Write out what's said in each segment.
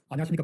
안녕하십니까.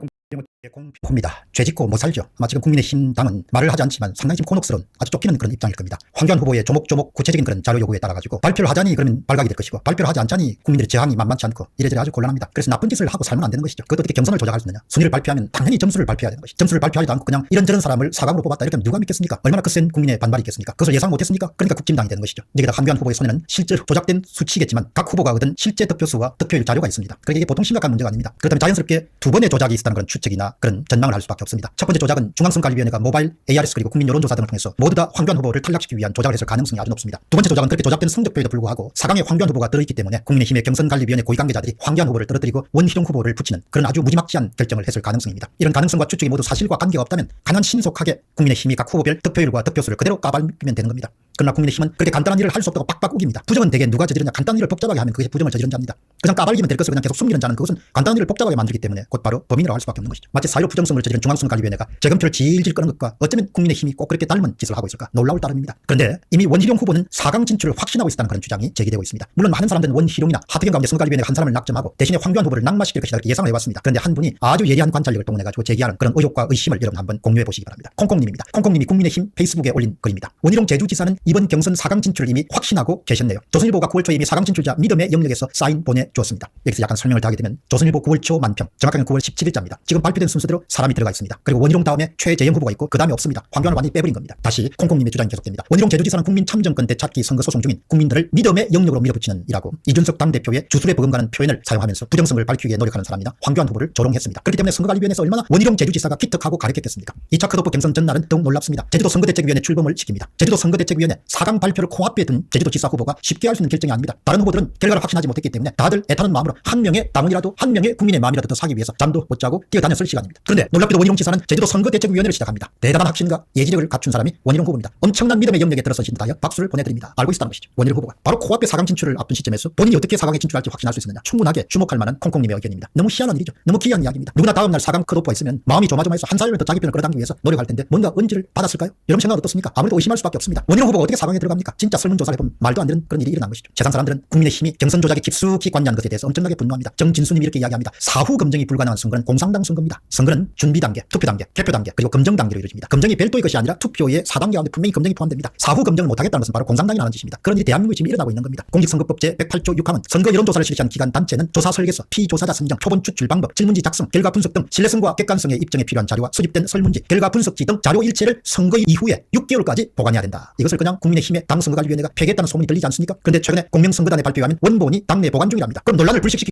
공입니다. 죄 짓고 못 살죠. 아마 지금 국민의힘 당은 말을 하지 않지만 상당히 지금 곤혹스러운 아주 쫓기는 그런 입장일 겁니다. 황교안 후보의 조목조목 구체적인 그런 자료 요구에 따라 가지고 발표를 하자니 그러면 발각이 될 것이고, 발표를 하지 않자니 국민들의 저항이 만만치 않고 이래저래 아주 곤란합니다. 그래서 나쁜 짓을 하고 살면 안 되는 것이죠. 그것도 어떻게 경선을 조작할 수 있느냐. 순위를 발표하면 당연히 점수를 발표해야 되는 것이죠. 점수를 발표하지도 않고 그냥 이런저런 사람을 사강으로 뽑았다 이렇게 하면 누가 믿겠습니까? 얼마나 거센 국민의 반발이 있겠습니까? 그것을 예상 못했습니까? 그러니까 국힘당이 되는 것이죠. 여기다 황교안 후보의 손에는 실제로 조작된 수치겠지만 각 후보가 얻은 실제 득표수와 득표율 자료가 있습니다. 그러니까 이게 보통 심각한 문제가 아닙니다. 그렇다면 자연스럽게 두 번의 조작이 있었다는 그런 추측이나 그런 전망을 할 수밖에 없습니다. 첫 번째 조작은 중앙선거관리위원회가 모바일, ARS 그리고 국민 여론조사 등을 통해서 모두 다 황교안 후보를 탈락시키기 위한 조작을 했을 가능성이 아주 높습니다. 두 번째 조작은 그렇게 조작된 성적표에도 불구하고 4강에 황교안 후보가 들어있기 때문에 국민의힘의 경선관리위원회 고위관계자들이 황교안 후보를 떨어뜨리고 원희룡 후보를 붙이는 그런 아주 무지막지한 결정을 했을 가능성입니다. 이런 가능성과 추측이 모두 사실과 관계가 없다면 가난 신속하게 국민의힘이 각 후보별 득표율과 득표수를 그대로 까발리면 되는 겁니다. 그러나 국민의힘은 그렇게 간단한 일을 할 수 없다고 빡빡 우깁니다. 부정은 대개 누가 저지르냐. 간단한 일을 복잡하게 하면 그게 부정을 저지른 자입니다. 그냥 까발리면 될 것을 그냥 계속 숨기는 자는 그것은 간단한 일을 복잡하게 만들기 때문에 곧바로 범인이라고 할 수밖에 없는 것이죠. 마치 4.15 부정선거를 저지른 중앙선거관리위원회가 재검표를 질질 끄는 것과 어쩌면 국민의힘이 꼭 그렇게 닮은 짓을 하고 있을까 놀라울 따름입니다. 그런데 이미 원희룡 후보는 4강 진출을 확신하고 있다는 그런 주장이 제기되고 있습니다. 물론 많은 사람들은 원희룡이나 하태경 가운데 선거관리위원회가 한 사람을 낙점하고 대신에 황교안 후보를 낙마시킬 것이다 이렇게 예상을 해봤습니다. 그런데 한 분이 아주 예리한 관찰력을 동원해가지고 제기하는 그런 의혹과 의심을 여러분 한번 공유해 보시기 바랍니다. 콩콩님입니다. 콩콩님이 국민의힘 페이스북에 올린 글입니다. 원희룡 제주지사는 이번 경선 4강 진출을 이미 확신하고 계셨네요. 조선일보가 9월 초에 이미 4강 진출자 믿음의 영역에서 사인 보내주었습니다. 여기서 약간 설명을 더하게 되면 조선일보 9월 초 만평, 정확하게 9월 17일자입니다. 지금 발표된 순서대로 사람이 들어가 있습니다. 그리고 원희룡 다음에 최재형 후보가 있고 그 다음에 없습니다. 황교안을 완전히 빼버린 겁니다. 다시 콩콩님의 주장이 계속됩니다. 원희룡 제주지사는 국민 참정권 되찾기 선거 소송 중인 국민들을 믿음의 영역으로 밀어붙이는 이라고 이준석 당대표의 주술에 버금가는 표현을 사용하면서 부정성을 밝히기 위해 노력하는 사람이나 황교안 후보를 조롱했습니다. 그렇기 때문에 선거관리위원회에서 얼마나 원희룡 제주지사가 기특하고 가르쳤겠습니까? 2차 컷오프 경선 전날은 더욱 놀랍습니다. 제주도 선거대책위원회 출범을 시킵니다. 제주도 선거대책위원회 4강 발표를 코앞에 둔 제주도지사 후보가 쉽게 할 수 있는 결정이 아닙니다. 다른 후보들은 결과를 확신하지 못했기 때문에 다들 애타는 마음으로 한 명의 당원이라도 한 명의 국민의 마음이라도 더 사기 위해서 잠도 못 자고 뛰어다녔을 시간입니다. 그런데 놀랍게도 원희룡 지사는 제주도 선거대책위원회를 시작합니다. 대단한 확신과 예지력을 갖춘 사람이 원희룡 후보입니다. 엄청난 믿음의 영역에 들어서신 다여 박수를 보내드립니다. 알고 있었다는 것이죠. 원희룡 후보가 바로 코앞에 4강 진출을 앞둔 시점에서 본인이 어떻게 4강에 진출할지 확신할 수 있었느냐. 충분하게 주목할 만한 콩콩님의 의견입니다. 너무 희한한 일이죠. 너무 귀한 이야기입니다. 누구나 다음날 4강 컷오프가 있으면 마음이 조마조마해서 한 살이라도 자기 편을 끌어당기기 위해서 노력할 텐데 뭔가 은지를 받았을까요? 여러분 생각은 어떻습니까? 아무래도 의심할 수밖에 없습니다. 원희룡 후보가 어떻게 4강에 들어갑니까? 진짜 설문조사를 해보면 말도 안 되는 그런 일이 일어난 것이죠. 세상 사람들은 국민의힘이 경선 조작에 깊숙이 관여한 것에 대해서 엄청나게 분노합니다. 정진수님이 이렇게 이야기합니다. 사후 검증이 불가능한 선거는 공산당 선거입니다. 선거는 준비 단계, 투표 단계, 개표 단계, 그리고 검증 단계로 이루어집니다. 검증이 별도의 것이 아니라 투표의 4단계 가운데 분명히 검증이 포함됩니다. 사후 검증을 못하겠다는 것은 바로 공산당이 하는 짓입니다. 그런 일이 대한민국에 지금 일어나고 있는 겁니다. 공직선거법 제108조 6항은 선거 여론조사를 실시한 기관 단체는 조사 설계서, 피조사자 선정, 표본 추출 방법, 질문지 작성, 결과 분석 등 신뢰성과 객관성의 입증에 필요한 자료와 수집된 설문지, 결과 분석지 등 자료 일체를 선거 이후에 6개월까지 보관해야 된다. 이것을 그냥 국민의힘의 당선거관리위원회가 폐기했다는 소문이 들리지 않습니까? 그런데 최근에 공명선거단의 발표에 하면 원본이 당내 보관 중이랍니다. 그럼 논란을 불식시키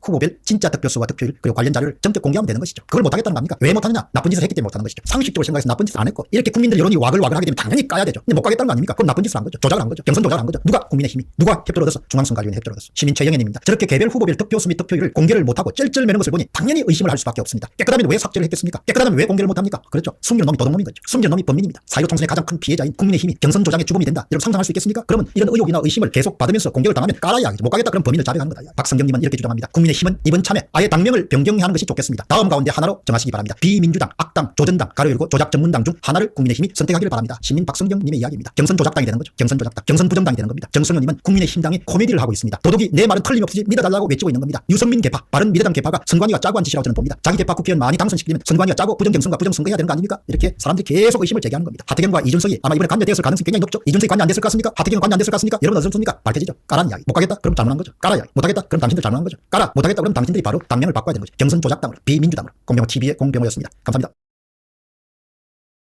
후보별 진짜 득표수와 득표율 그리고 관련 자료를 전격 공개하면 되는 것이죠. 그걸 못하겠다는 거 아닙니까? 왜 못하느냐? 나쁜 짓을 했기 때문에 못하는 것이죠. 상식적으로 생각해서 나쁜 짓을 안 했고 이렇게 국민들 여론이 와글와글 하게 되면 당연히 까야 되죠. 근데 못 가겠다는 거 아닙니까? 그건 나쁜 짓을 한 거죠. 조작을 한 거죠. 경선 조작을 한 거죠. 누가? 국민의힘이. 누가 협조를 얻어서? 중앙선거관리위원회 협조를 얻어서. 시민 최영현입니다. 저렇게 개별 후보별 득표수 및 득표율을 공개를 못하고 쩔쩔매는 것을 보니 당연히 의심을 할 수밖에 없습니다. 깨끗하면 왜 삭제를 했겠습니까? 깨끗하면 왜 공개를 못합니까? 그렇죠. 숨기는 놈이 도둑놈인 거죠. 숨기는 놈이 범인입니다. 4.15 총선의 가장 큰 피해자인 국민의힘이 경선 조작의 주범이 된다. 여러분 상상할 수 있겠습니까? 그러면 이런 의혹이나 의심을 계속 받으면서 공격을 당하면 깔아야 하겠죠. 못 가겠다 그럼 범인을 자백하는 거다. 박성경님은 이렇게 주장합니다. 국민의힘은 이번 참에 아예 당명을 변경하는 것이 좋겠습니다. 다음 가운데 하나로 정하시기 바랍니다. 비민주당, 악당, 조전당, 가로 열고 조작 전문당 중 하나를 국민의힘이 선택하기를 바랍니다. 시민 박성경님의 이야기입니다. 경선 조작당이 되는 거죠. 경선 조작당, 경선 부정당이 되는 겁니다. 정성현님은 국민의힘당이 코미디를 하고 있습니다. 도둑이 내 말은 틀림없이 믿어달라고 외치고 있는 겁니다. 유승민 개파, 바른미래당 개파가 선관위가 짜고 한 짓이라고 저는 봅니다. 자기 개파 국회의원 많이 당선시키려면 선관위가 짜고 부정경선과 부정선거해야 되는 거 아닙니까? 이렇게 사람들이 계속 의심을 제기하는 겁니다. 하태경과 이준석이 아마 이번에 관여되었을 가능성이 굉장히 높죠. 이준석이 관여 안 됐을 것 같습니까? 하태경은 관여 안 됐을 것 같습니까? 여러분 어디서 습니까? 밝혀지죠. 까라는 이야기. 못 가겠다? 그럼 잘못한 거죠. 까라 이야기. 못 하겠다? 그럼 당신들 잘못한 거죠. 까라. 못 하겠다? 그럼 당신들이 바로 당명을 바꿔야 되는 거죠. 경선 조작당으로, 비민주당으로. 공병호 TV의 공병호였습니다. 감사합니다.